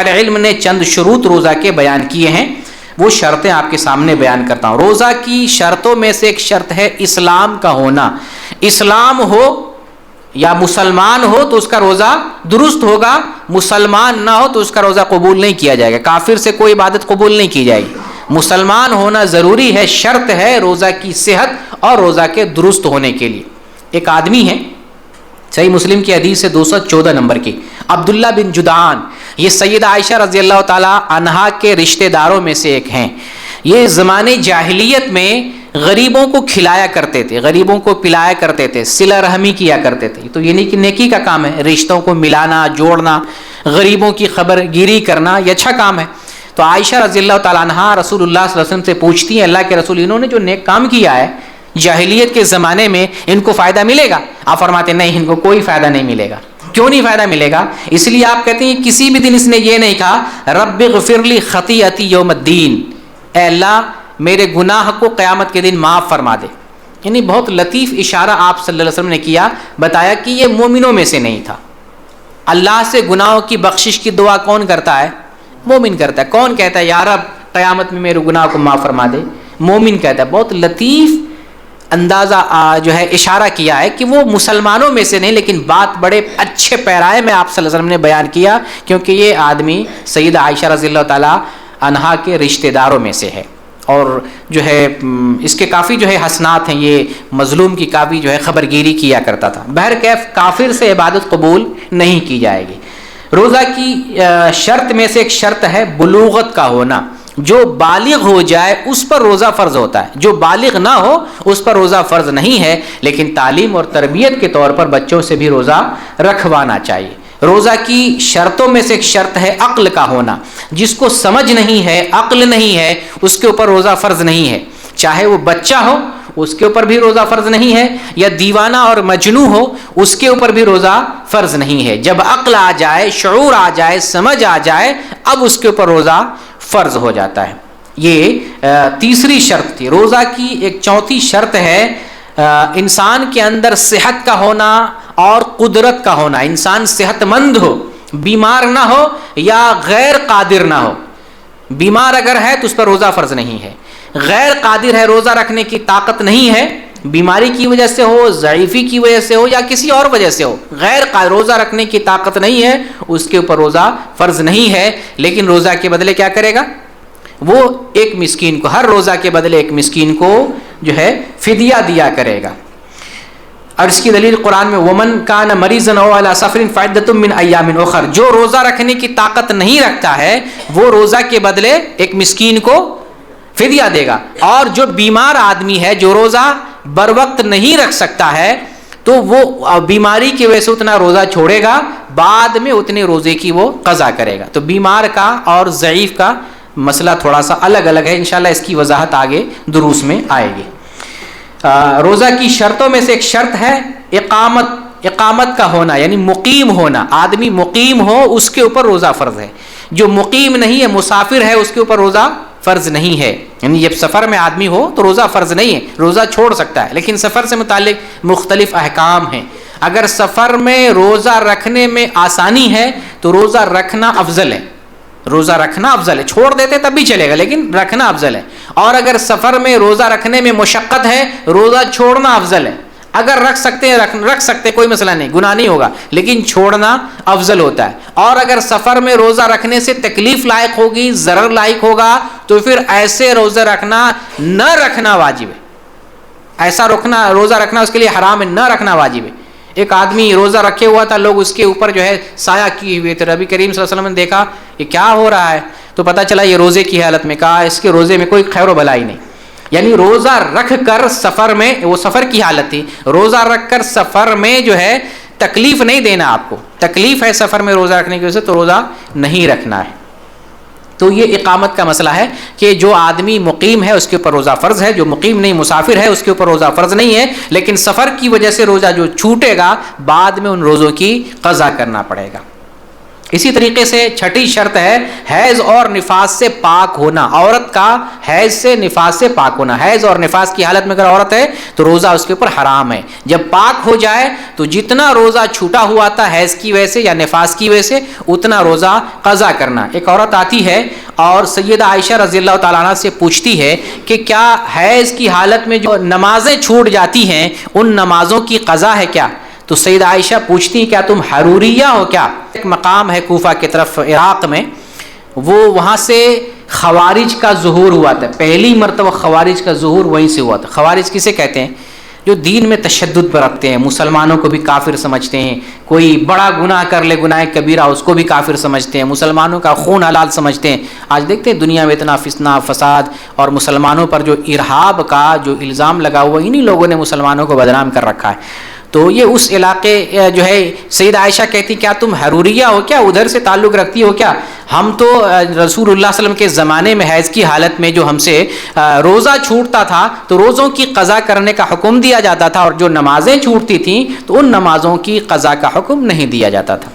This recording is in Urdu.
اہل علم نے چند شروط روزہ کے بیان کیے ہیں، وہ شرطیں آپ کے سامنے بیان کرتا ہوں۔ روزہ کی شرطوں میں سے ایک شرط ہے اسلام کا ہونا۔ اسلام ہو یا مسلمان ہو تو اس کا روزہ درست ہوگا، مسلمان نہ ہو تو اس کا روزہ قبول نہیں کیا جائے گا، کافر سے کوئی عبادت قبول نہیں کی جائے گی۔ مسلمان ہونا ضروری ہے، شرط ہے روزہ کی صحت اور روزہ کے درست ہونے کے لیے۔ ایک آدمی ہے، صحیح مسلم کی حدیث ہے 214 نمبر کی، عبداللہ بن جدعان، یہ سیدہ عائشہ رضی اللہ تعالی عنہا کے رشتہ داروں میں سے ایک ہیں۔ یہ زمانے جاہلیت میں غریبوں کو کھلایا کرتے تھے، غریبوں کو پلایا کرتے تھے، صلہ رحمی کیا کرتے تھے۔ تو یہ نیکی کا کام ہے، رشتوں کو ملانا، جوڑنا، غریبوں کی خبر گیری کرنا، یہ اچھا کام ہے۔ تو عائشہ رضی اللہ تعالیٰ عنہا رسول اللہ صلی اللہ علیہ وسلم سے پوچھتی ہیں، اللہ کے رسول انہوں نے جو نیک کام کیا ہے جاہلیت کے زمانے میں، ان کو فائدہ ملے گا؟ آپ فرماتے ہیں نہیں، ان کو کوئی فائدہ نہیں ملے گا۔ کیوں نہیں فائدہ ملے گا؟ اس لیے آپ کہتے ہیں کسی بھی دن اس نے یہ نہیں کہا رب اغفر لی خطیئتی یوم الدین، اے اللہ میرے گناہ کو قیامت کے دن معاف فرما دے۔ یعنی بہت لطیف اشارہ آپ صلی اللہ علیہ وسلم نے کیا، بتایا کہ یہ مومنوں میں سے نہیں تھا۔ اللہ سے گناہوں کی بخشش کی دعا کون کرتا ہے؟ مومن کرتا ہے۔ کون کہتا ہے یا رب قیامت میں میرے گناہ کو معاف فرما دے؟ مومن کہتا ہے۔ بہت لطیف اندازہ جو ہے اشارہ کیا ہے کہ وہ مسلمانوں میں سے نہیں، لیکن بات بڑے اچھے پیرائے میں آپ صلی اللہ علیہ وسلم نے بیان کیا، کیونکہ یہ آدمی سیدہ عائشہ رضی اللہ تعالی عنہا کے رشتہ داروں میں سے ہے، اور جو ہے اس کے کافی جو ہے حسنات ہیں، یہ مظلوم کی کافی جو ہے خبر گیری کیا کرتا تھا۔ بہرکیف کافر سے عبادت قبول نہیں کی جائے گی۔ روزہ کی شرط میں سے ایک شرط ہے بلوغت کا ہونا۔ جو بالغ ہو جائے اس پر روزہ فرض ہوتا ہے، جو بالغ نہ ہو اس پر روزہ فرض نہیں ہے، لیکن تعلیم اور تربیت کے طور پر بچوں سے بھی روزہ رکھوانا چاہیے۔ روزہ کی شرطوں میں سے ایک شرط ہے عقل کا ہونا۔ جس کو سمجھ نہیں ہے، عقل نہیں ہے، اس کے اوپر روزہ فرض نہیں ہے، چاہے وہ بچہ ہو اس کے اوپر بھی روزہ فرض نہیں ہے، یا دیوانہ اور مجنوں ہو اس کے اوپر بھی روزہ فرض نہیں ہے۔ جب عقل آ جائے، شعور آ جائے، سمجھ آ جائے، اب اس کے اوپر روزہ فرض ہو جاتا ہے۔ یہ تیسری شرط تھی۔ روزہ کی ایک چوتھی شرط ہے انسان کے اندر صحت کا ہونا اور قدرت کا ہونا۔ انسان صحت مند ہو، بیمار نہ ہو یا غیر قادر نہ ہو۔ بیمار اگر ہے تو اس پر روزہ فرض نہیں ہے، غیر قادر ہے، روزہ رکھنے کی طاقت نہیں ہے، بیماری کی وجہ سے ہو، ضعیفی کی وجہ سے ہو یا کسی اور وجہ سے ہو، غیر قادر، روزہ رکھنے کی طاقت نہیں ہے، اس کے اوپر روزہ فرض نہیں ہے، لیکن روزہ کے بدلے کیا کرے گا؟ وہ ایک مسکین کو، ہر روزہ کے بدلے ایک مسکین کو جو ہے فدیہ دیا کرے گا۔ اور اس کی دلیل قرآن میں ومن کان مریضا او علی سفر فعدۃ من ایام اخر، جو روزہ رکھنے کی طاقت نہیں رکھتا ہے وہ روزہ کے بدلے ایک مسکین کو فدیہ دے گا۔ اور جو بیمار آدمی ہے جو روزہ بر وقت نہیں رکھ سکتا ہے تو وہ بیماری کی وجہ سے اتنا روزہ چھوڑے گا، بعد میں اتنے روزے کی وہ قضا کرے گا۔ تو بیمار کا اور ضعیف کا مسئلہ تھوڑا سا الگ الگ ہے، انشاءاللہ اس کی وضاحت آگے دروس میں آئے گی۔ روزہ کی شرطوں میں سے ایک شرط ہے اقامت کا ہونا، یعنی مقیم ہونا۔ آدمی مقیم ہو اس کے اوپر روزہ فرض ہے، جو مقیم نہیں ہے، مسافر ہے، اس کے اوپر روزہ فرض نہیں ہے۔ یعنی جب سفر میں آدمی ہو تو روزہ فرض نہیں ہے، روزہ چھوڑ سکتا ہے، لیکن سفر سے متعلق مختلف احکام ہیں۔ اگر سفر میں روزہ رکھنے میں آسانی ہے تو روزہ رکھنا افضل ہے، روزہ رکھنا افضل ہے، چھوڑ دیتے تب بھی چلے گا لیکن رکھنا افضل ہے۔ اور اگر سفر میں روزہ رکھنے میں مشقت ہے، روزہ چھوڑنا افضل ہے۔ اگر رکھ سکتے ہیں رکھ سکتے، کوئی مسئلہ نہیں، گناہ نہیں ہوگا، لیکن چھوڑنا افضل ہوتا ہے۔ اور اگر سفر میں روزہ رکھنے سے تکلیف لائق ہوگی، ضرر لائق ہوگا، تو پھر ایسے روزہ رکھنا نہ رکھنا واجب ہے۔ ایسا روزہ رکھنا اس کے لیے حرام ہے، نہ رکھنا واجب ہے۔ ایک آدمی روزہ رکھے ہوا تھا، لوگ اس کے اوپر جو ہے سایہ کیے ہوئے تھے، نبی کریم صلی اللہ علیہ وسلم نے دیکھا یہ کیا ہو رہا ہے، تو پتہ چلا یہ روزے کی حالت میں، کہا اس کے روزے میں کوئی خیر و بھلائی نہیں۔ یعنی روزہ رکھ کر سفر میں، وہ سفر کی حالت تھی، روزہ رکھ کر سفر میں جو ہے تکلیف نہیں دینا، آپ کو تکلیف ہے سفر میں روزہ رکھنے کی وجہ سے تو روزہ نہیں رکھنا ہے۔ تو یہ اقامت کا مسئلہ ہے کہ جو آدمی مقیم ہے اس کے اوپر روزہ فرض ہے، جو مقیم نہیں مسافر ہے اس کے اوپر روزہ فرض نہیں ہے، لیکن سفر کی وجہ سے روزہ جو چھوٹے گا بعد میں ان روزوں کی قضا کرنا پڑے گا۔ اسی طریقے سے چھٹی شرط ہے حیض اور نفاس سے پاک ہونا. عورت کا حیض سے نفاس سے پاک ہونا. حیض اور نفاس کی حالت میں اگر عورت ہے تو روزہ اس کے اوپر حرام ہے. جب پاک ہو جائے تو جتنا روزہ چھوٹا ہوا تھا حیض کی وجہ سے یا نفاس کی وجہ سے اتنا روزہ قضا کرنا. ایک عورت آتی ہے اور سیدہ عائشہ رضی اللہ تعالیٰ عنہ سے پوچھتی ہے کہ کیا حیض کی حالت میں جو نمازیں چھوٹ جاتی ہیں ان نمازوں کی قضا ہے کیا؟ تو سیدہ عائشہ پوچھتی ہیں کیا تم حروریہ ہو کیا؟ ایک مقام ہے کوفہ کی طرف عراق میں، وہاں سے خوارج کا ظہور ہوا تھا. پہلی مرتبہ خوارج کا ظہور وہیں سے ہوا تھا. خوارج کسے کہتے ہیں؟ جو دین میں تشدد برتتے ہیں، مسلمانوں کو بھی کافر سمجھتے ہیں، کوئی بڑا گناہ کر لے گناہ کبیرہ اس کو بھی کافر سمجھتے ہیں، مسلمانوں کا خون حلال سمجھتے ہیں. آج دیکھتے ہیں دنیا میں اتنا فتنہ فساد اور مسلمانوں پر جو ارہاب کا جو الزام لگا ہوا، انہی لوگوں نے مسلمانوں کو بدنام کر رکھا ہے. تو یہ اس علاقے جو ہے سیدہ عائشہ کہتی کیا تم حروریہ ہو کیا، ادھر سے تعلق رکھتی ہو کیا؟ ہم تو رسول اللہ صلی اللہ علیہ وسلم کے زمانے میں حیض کی حالت میں جو ہم سے روزہ چھوٹتا تھا تو روزوں کی قضا کرنے کا حکم دیا جاتا تھا، اور جو نمازیں چھوٹتی تھیں تو ان نمازوں کی قضا کا حکم نہیں دیا جاتا تھا.